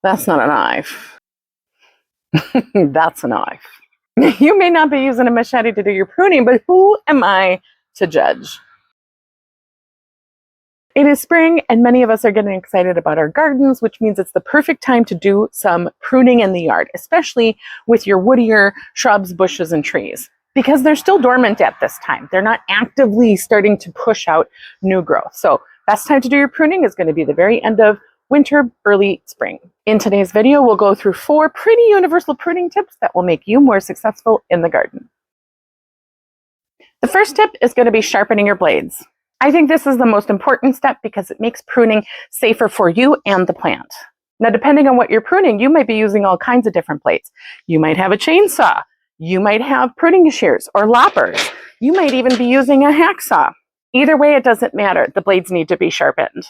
That's not a knife. That's a knife. You may not be using a machete to do your pruning, but who am I to judge? It is spring, and many of us are getting excited about our gardens, which means it's the perfect time to do some pruning in the yard, especially with your woodier shrubs, bushes, and trees, because they're still dormant at this time. They're not actively starting to push out new growth. So best time to do your pruning is going to be the very end of winter, early spring. In today's video, we'll go through 4 pretty universal pruning tips that will make you more successful in the garden. The first tip is going to be sharpening your blades. I think this is the most important step because it makes pruning safer for you and the plant. Now, depending on what you're pruning, you might be using all kinds of different blades. You might have a chainsaw. You might have pruning shears or loppers. You might even be using a hacksaw. Either way, it doesn't matter. The blades need to be sharpened.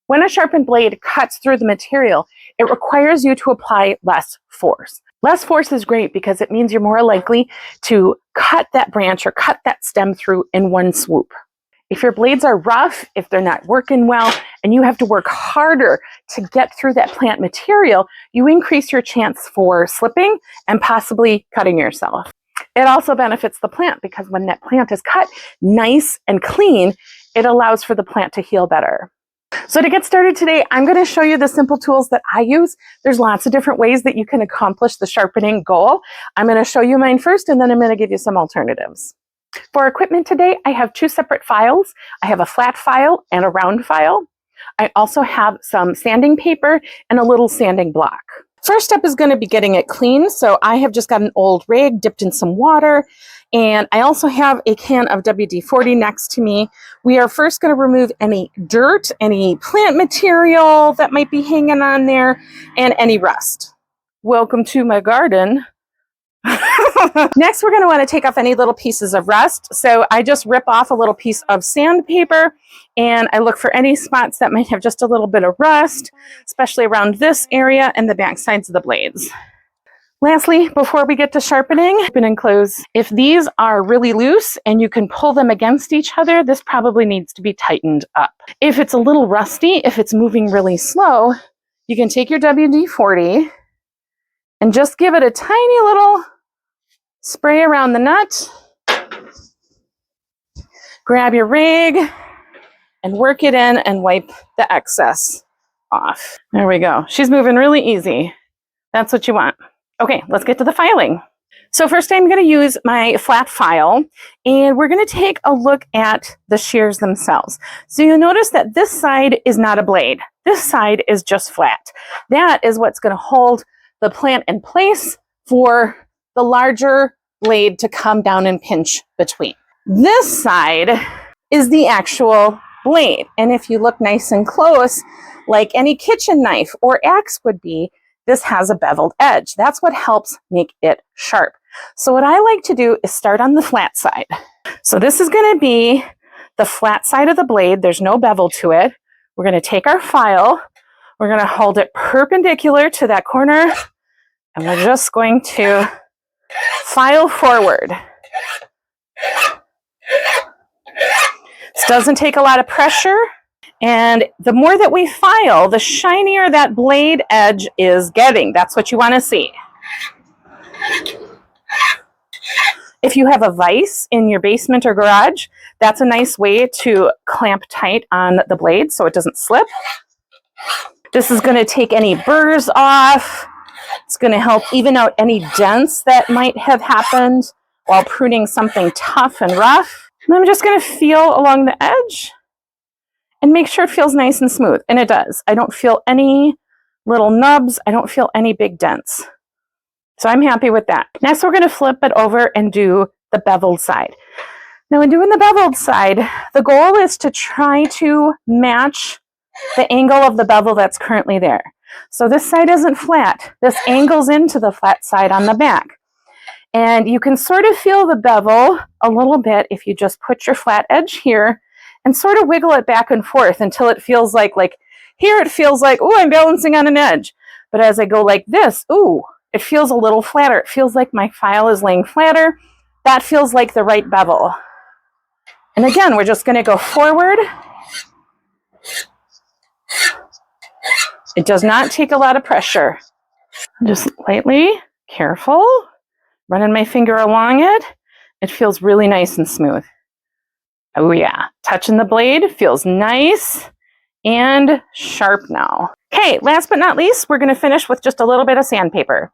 When a sharpened blade cuts through the material, it requires you to apply less force. Less force is great because it means you're more likely to cut that branch or cut that stem through in one swoop. If your blades are rough, if they're not working well, and you have to work harder to get through that plant material, you increase your chance for slipping and possibly cutting yourself. It also benefits the plant because when that plant is cut nice and clean, it allows for the plant to heal better. So to get started today, I'm going to show you the simple tools that I use. There's lots of different ways that you can accomplish the sharpening goal. I'm going to show you mine first, and then I'm going to give you some alternatives. For equipment today, I have 2 separate files. I have a flat file and a round file. I also have some sanding paper and a little sanding block. First step is going to be getting it clean. So I have just got an old rag dipped in some water, and I also have a can of WD-40 next to me. We are first going to remove any dirt, any plant material that might be hanging on there, and any rust. Welcome to my garden. Next, we're going to want to take off any little pieces of rust. So I just rip off a little piece of sandpaper, and I look for any spots that might have just a little bit of rust, especially around this area and the back sides of the blades. Lastly, before we get to sharpening, open and close. If these are really loose and you can pull them against each other, this probably needs to be tightened up. If it's a little rusty, if it's moving really slow, you can take your WD-40 and just give it a tiny little spray around the nut. Grab your rag and work it in and wipe the excess off. There we go. She's moving really easy. That's what you want. Okay, let's get to the filing. So first I'm going to use my flat file, and we're going to take a look at the shears themselves. So you'll notice that this side is not a blade. This side is just flat. That is what's going to hold the plant in place for the larger blade to come down and pinch between. This side is the actual blade. And if you look nice and close, like any kitchen knife or axe would be, this has a beveled edge. That's what helps make it sharp. So what I like to do is start on the flat side. So this is going to be the flat side of the blade. There's no bevel to it. We're going to take our file. We're going to hold it perpendicular to that corner, and we're just going to file forward. This doesn't take a lot of pressure, and the more that we file, the shinier that blade edge is getting. That's what you want to see. If you have a vise in your basement or garage, that's a nice way to clamp tight on the blade so it doesn't slip. This is going to take any burrs off. It's going to help even out any dents that might have happened while pruning something tough and rough. And I'm just going to feel along the edge and make sure it feels nice and smooth. And it does. I don't feel any little nubs. I don't feel any big dents. So I'm happy with that. Next, we're going to flip it over and do the beveled side. Now, in doing the beveled side, the goal is to try to match the angle of the bevel that's currently there. So this side isn't flat. This angles into the flat side on the back. And you can sort of feel the bevel a little bit if you just put your flat edge here and sort of wiggle it back and forth until it feels like here it feels like, oh, I'm balancing on an edge. But as I go like this, ooh, it feels a little flatter. It feels like my file is laying flatter. That feels like the right bevel. And again, we're just going to go forward It does not take a lot of pressure. Just lightly, careful, running my finger along it. It feels really nice and smooth. Oh yeah, touching the blade feels nice and sharp now. Okay, last but not least, we're gonna finish with just a little bit of sandpaper.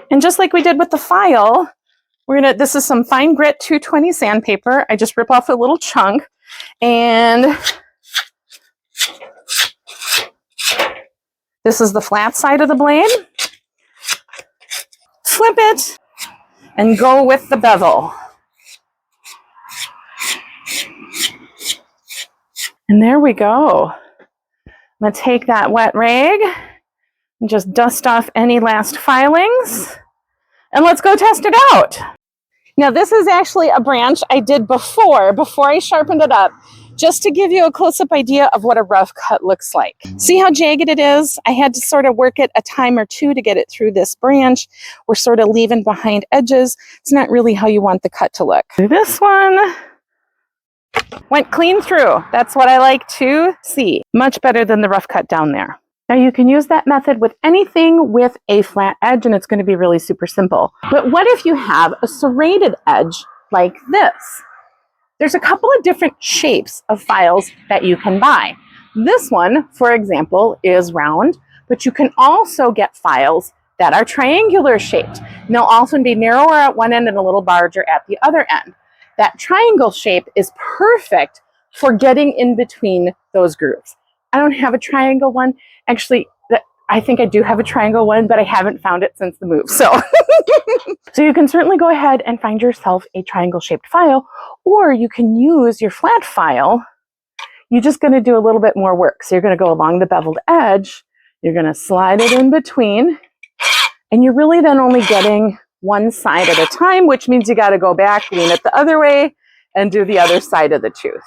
And just like we did with the file, this is some fine grit 220 sandpaper. I just rip off a little chunk and this is the flat side of the blade. Flip it and go with the bevel. And there we go. I'm gonna take that wet rag and just dust off any last filings. And let's go test it out. Now this is actually a branch I did before I sharpened it up, just to give you a close-up idea of what a rough cut looks like. See how jagged it is? I had to sort of work it a time or two to get it through this branch. We're sort of leaving behind edges. It's not really how you want the cut to look. This one went clean through. That's what I like to see. Much better than the rough cut down there. Now you can use that method with anything with a flat edge and it's going to be really super simple. But what if you have a serrated edge like this? There's a couple of different shapes of files that you can buy. This one, for example, is round, but you can also get files that are triangular shaped. And they'll often be narrower at one end and a little larger at the other end. That triangle shape is perfect for getting in between those grooves. I don't have a triangle one. Actually, I think I do have a triangle one, but I haven't found it since the move. So you can certainly go ahead and find yourself a triangle shaped file, or you can use your flat file. You're just going to do a little bit more work. So you're going to go along the beveled edge. You're going to slide it in between, and you're really then only getting one side at a time, which means you got to go back, lean it the other way, and do the other side of the tooth.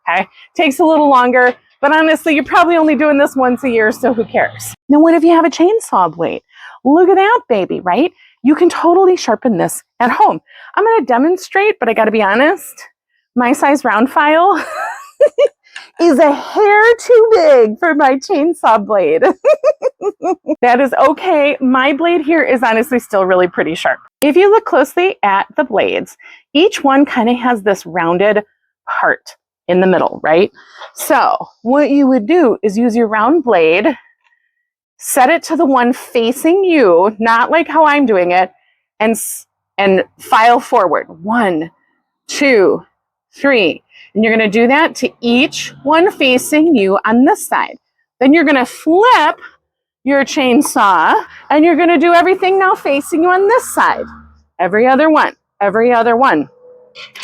Okay, takes a little longer, but honestly, you're probably only doing this once a year, so who cares? Now, what if you have a chainsaw blade? Look at that, baby, right? You can totally sharpen this at home. I'm going to demonstrate, but I got to be honest, my size round file is a hair too big for my chainsaw blade. That is okay. My blade here is honestly still really pretty sharp. If you look closely at the blades, each one kind of has this rounded part in the middle, right? So what you would do is use your round blade, set it to the one facing you, not like how I'm doing it, and file forward. 1, 2, 3. And you're going to do that to each one facing you on this side. Then you're going to flip your chainsaw and you're going to do everything now facing you on this side. Every other one, every other one.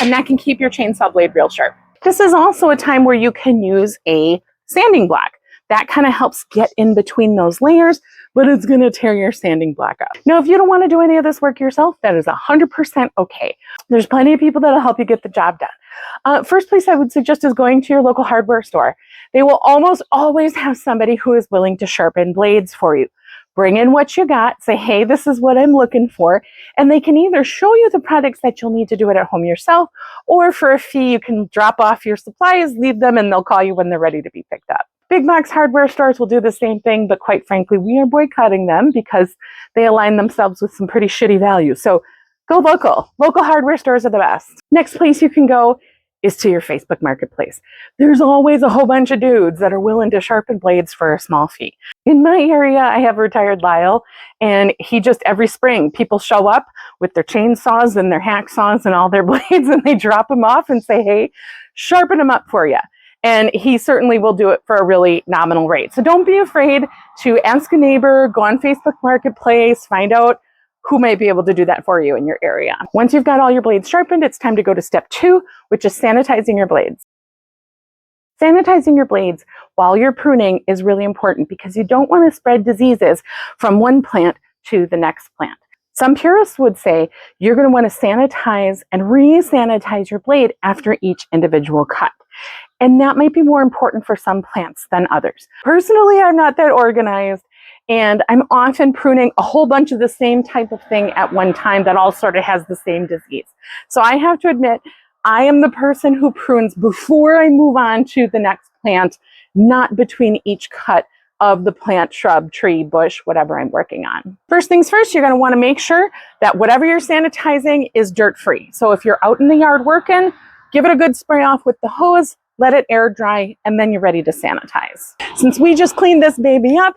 And that can keep your chainsaw blade real sharp. This is also a time where you can use a sanding block. That kind of helps get in between those layers, but it's going to tear your sanding block up. Now, if you don't want to do any of this work yourself, that is 100% okay. There's plenty of people that'll help you get the job done. First place I would suggest is going to your local hardware store. They will almost always have somebody who is willing to sharpen blades for you. Bring in what you got, say, hey, this is what I'm looking for, and they can either show you the products that you'll need to do it at home yourself, or for a fee, you can drop off your supplies, leave them, and they'll call you when they're ready to be picked up. Big box hardware stores will do the same thing, but quite frankly, we are boycotting them because they align themselves with some pretty shitty values. So go local. Local hardware stores are the best. Next place you can go is to your Facebook Marketplace. There's always a whole bunch of dudes that are willing to sharpen blades for a small fee. In my area, I have retired Lyle, and he just, every spring, people show up with their chainsaws and their hacksaws and all their blades, and they drop them off and say, hey, sharpen them up for you. And he certainly will do it for a really nominal rate. So don't be afraid to ask a neighbor, go on Facebook Marketplace, find out who might be able to do that for you in your area. Once you've got all your blades sharpened, it's time to go to step 2, which is sanitizing your blades. Sanitizing your blades while you're pruning is really important because you don't want to spread diseases from one plant to the next plant. Some purists would say you're going to want to sanitize and re-sanitize your blade after each individual cut. And that might be more important for some plants than others. Personally, I'm not that organized, and I'm often pruning a whole bunch of the same type of thing at one time that all sort of has the same disease. So I have to admit, I am the person who prunes before I move on to the next plant, not between each cut of the plant, shrub, tree, bush, whatever I'm working on. First things first, you're going to want to make sure that whatever you're sanitizing is dirt-free. So if you're out in the yard working, give it a good spray off with the hose, let it air dry, and then you're ready to sanitize. Since we just cleaned this baby up,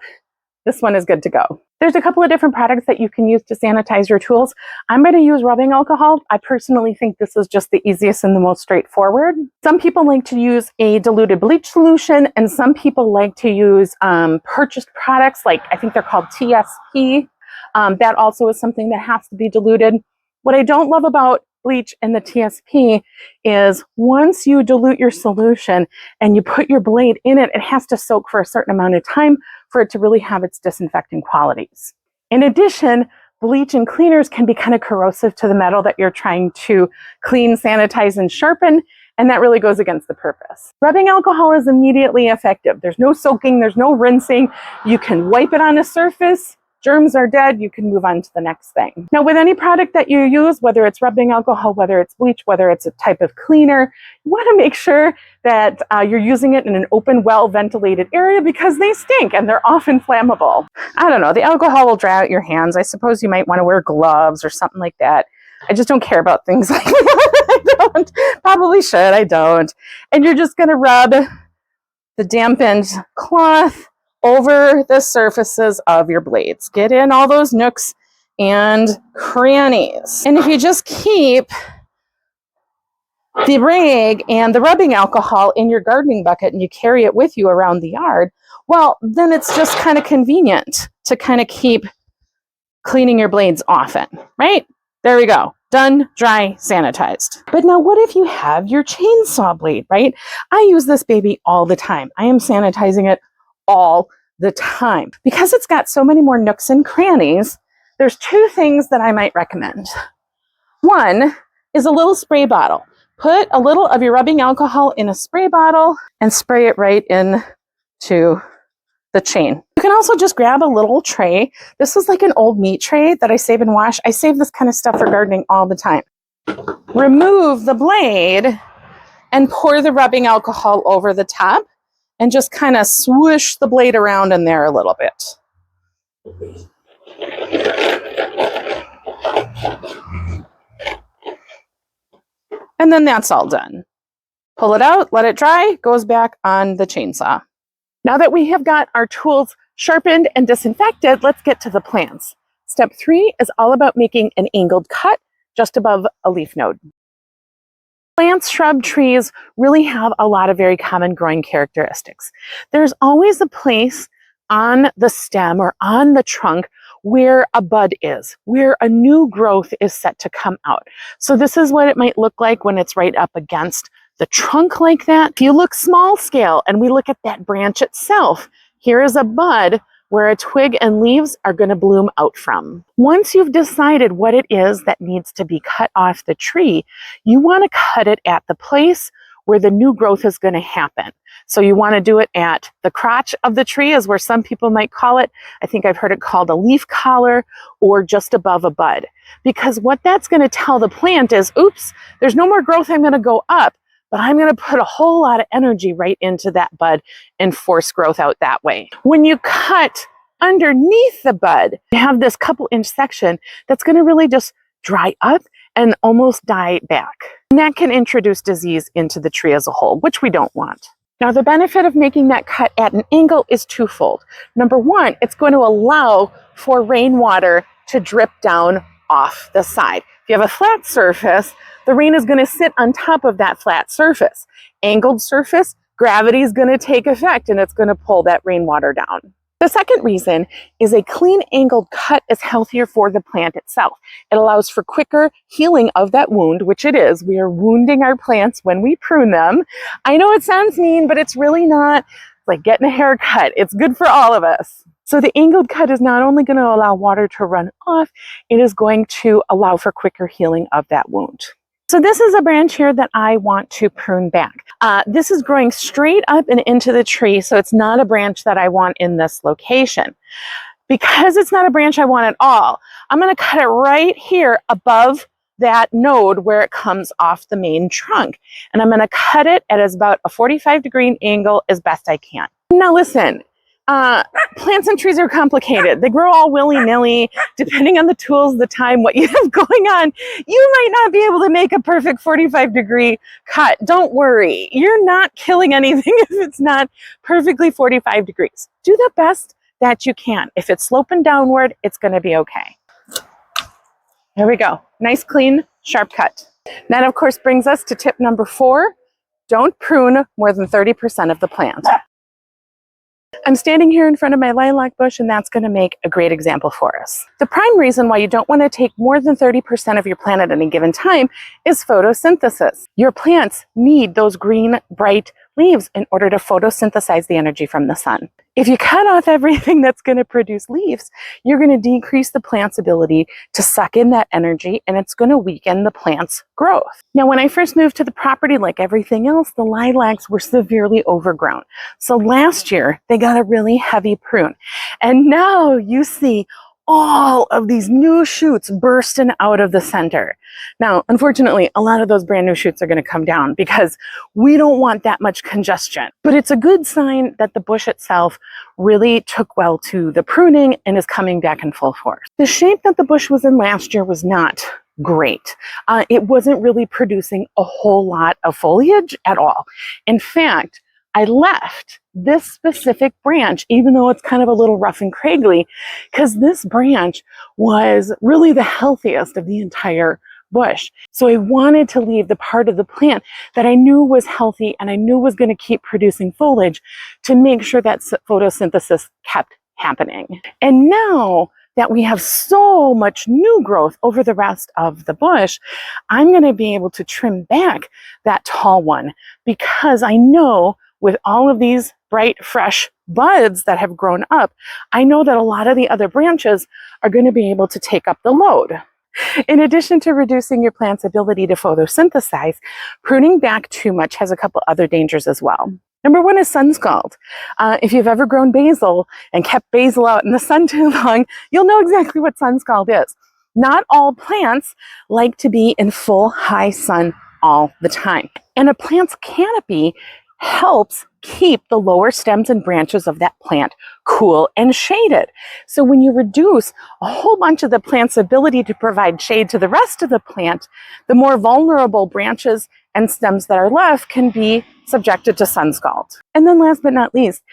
this one is good to go. There's a couple of different products that you can use to sanitize your tools. I'm going to use rubbing alcohol. I personally think this is just the easiest and the most straightforward. Some people like to use a diluted bleach solution, and some people like to use purchased products, like I think they're called TSP. That also is something that has to be diluted. What I don't love about bleach and the TSP is once you dilute your solution and you put your blade in it, it has to soak for a certain amount of time for it to really have its disinfecting qualities. In addition, bleach and cleaners can be kind of corrosive to the metal that you're trying to clean, sanitize, and sharpen, and that really goes against the purpose. Rubbing alcohol is immediately effective. There's no soaking, there's no rinsing. You can wipe it on a surface, germs are dead, you can move on to the next thing. Now, with any product that you use, whether it's rubbing alcohol, whether it's bleach, whether it's a type of cleaner, you want to make sure that you're using it in an open, well-ventilated area because they stink and they're often flammable. I don't know, the alcohol will dry out your hands. I suppose you might want to wear gloves or something like that. I just don't care about things like that. I don't. Probably should, I don't. And you're just going to rub the dampened cloth over the surfaces of your blades. Get in all those nooks and crannies. And if you just keep the rag and the rubbing alcohol in your gardening bucket and you carry it with you around the yard, well, then it's just kind of convenient to kind of keep cleaning your blades often, right? There we go. Done, dry, sanitized. But now what if you have your chainsaw blade, right? I use this baby all the time. I am sanitizing it all the time. Because it's got so many more nooks and crannies, there's two things that I might recommend. One is a little spray bottle. Put a little of your rubbing alcohol in a spray bottle and spray it right into the chain. You can also just grab a little tray. This is like an old meat tray that I save and wash. I save this kind of stuff for gardening all the time. Remove the blade and pour the rubbing alcohol over the top and just kind of swoosh the blade around in there a little bit. And then that's all done. Pull it out, let it dry, goes back on the chainsaw. Now that we have got our tools sharpened and disinfected, let's get to the plants. Step 3 is all about making an angled cut just above a leaf node. Plants, shrub, trees really have a lot of very common growing characteristics. There's always a place on the stem or on the trunk where a bud is, where a new growth is set to come out. So this is what it might look like when it's right up against the trunk like that. If you look small scale and we look at that branch itself, here is a bud where a twig and leaves are going to bloom out from. Once you've decided what it is that needs to be cut off the tree, you want to cut it at the place where the new growth is going to happen. So you want to do it at the crotch of the tree, is where some people might call it. I think I've heard it called a leaf collar, or just above a bud. Because what that's going to tell the plant is, oops, there's no more growth, I'm going to go up, but I'm going to put a whole lot of energy right into that bud and force growth out that way. When you cut underneath the bud, you have this couple-inch section that's going to really just dry up and almost die back. And that can introduce disease into the tree as a whole, which we don't want. Now, the benefit of making that cut at an angle is twofold. Number one, it's going to allow for rainwater to drip down off the side. If you have a flat surface, the rain is going to sit on top of that flat surface. Angled surface, gravity is going to take effect and it's going to pull that rainwater down. The second reason is a clean angled cut is healthier for the plant itself. It allows for quicker healing of that wound, which it is. We are wounding our plants when we prune them. I know it sounds mean, but it's really not. It's like getting a haircut. It's good for all of us. So the angled cut is not only going to allow water to run off, it is going to allow for quicker healing of that wound. So this is a branch here that I want to prune back. This is growing straight up and into the tree, so it's not a branch that I want in this location. Because it's not a branch I want at all, I'm going to cut it right here above that node where it comes off the main trunk. And I'm going to cut it at about a 45-degree angle as best I can. Now listen, Plants and trees are complicated. They grow all willy-nilly, depending on the tools, the time, what you have going on. You might not be able to make a perfect 45-degree cut. Don't worry. You're not killing anything if it's not perfectly 45 degrees. Do the best that you can. If it's sloping downward, it's going to be okay. There we go. Nice, clean, sharp cut. That, of course, brings us to tip number 4. Don't prune more than 30% of the plant. I'm standing here in front of my lilac bush, and that's going to make a great example for us. The prime reason why you don't want to take more than 30% of your plant at any given time is photosynthesis. Your plants need those green, bright leaves in order to photosynthesize the energy from the sun. If you cut off everything that's going to produce leaves, you're going to decrease the plant's ability to suck in that energy, and it's going to weaken the plant's growth. Now, when I first moved to the property, like everything else, the lilacs were severely overgrown. So last year, they got a really heavy prune. And now you see all of these new shoots bursting out of the center. Now, unfortunately, a lot of those brand new shoots are going to come down because we don't want that much congestion. But it's a good sign that the bush itself really took well to the pruning and is coming back in full force. The shape that the bush was in last year was not great. It wasn't really producing a whole lot of foliage at all. In fact, I left this specific branch, even though it's kind of a little rough and craggly, because this branch was really the healthiest of the entire bush. So I wanted to leave the part of the plant that I knew was healthy and I knew was going to keep producing foliage to make sure that photosynthesis kept happening. And now that we have so much new growth over the rest of the bush, I'm going to be able to trim back that tall one, because I know with all of these bright, fresh buds that have grown up, I know that a lot of the other branches are going to be able to take up the load. In addition to reducing your plant's ability to photosynthesize, pruning back too much has a couple other dangers as well. Number 1 is sun scald. If you've ever grown basil and kept basil out in the sun too long, you'll know exactly what sun scald is. Not all plants like to be in full high sun all the time. And a plant's canopy helps keep the lower stems and branches of that plant cool and shaded. So when you reduce a whole bunch of the plant's ability to provide shade to the rest of the plant, the more vulnerable branches and stems that are left can be subjected to sun scald. And then last but not least,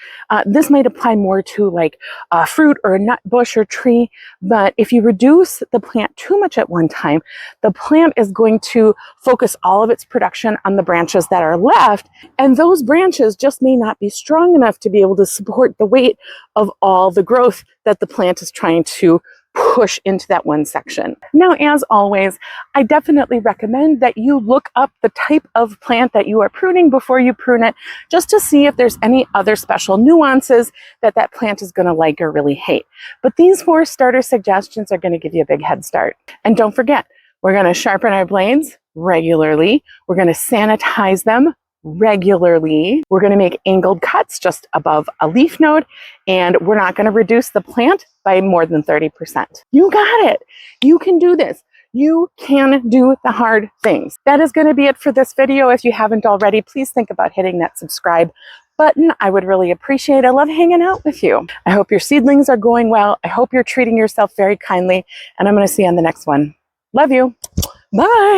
this might apply more to like a fruit or a nut bush or tree, but if you reduce the plant too much at one time, the plant is going to focus all of its production on the branches that are left, and those branches just may not be strong enough to be able to support the weight of all the growth that the plant is trying to push into that one section. Now, as always, I definitely recommend that you look up the type of plant that you are pruning before you prune it, just to see if there's any other special nuances that that plant is going to like or really hate. But these 4 starter suggestions are going to give you a big head start. And don't forget, we're going to sharpen our blades regularly. We're going to sanitize them regularly. We're going to make angled cuts just above a leaf node, and we're not going to reduce the plant by more than 30%. You got it. You can do this. You can do the hard things. That is going to be it for this video. If you haven't already, please think about hitting that subscribe button. I would really appreciate it. I love hanging out with you. I hope your seedlings are going well. I hope you're treating yourself very kindly, and I'm going to see you on the next one. Love you. Bye.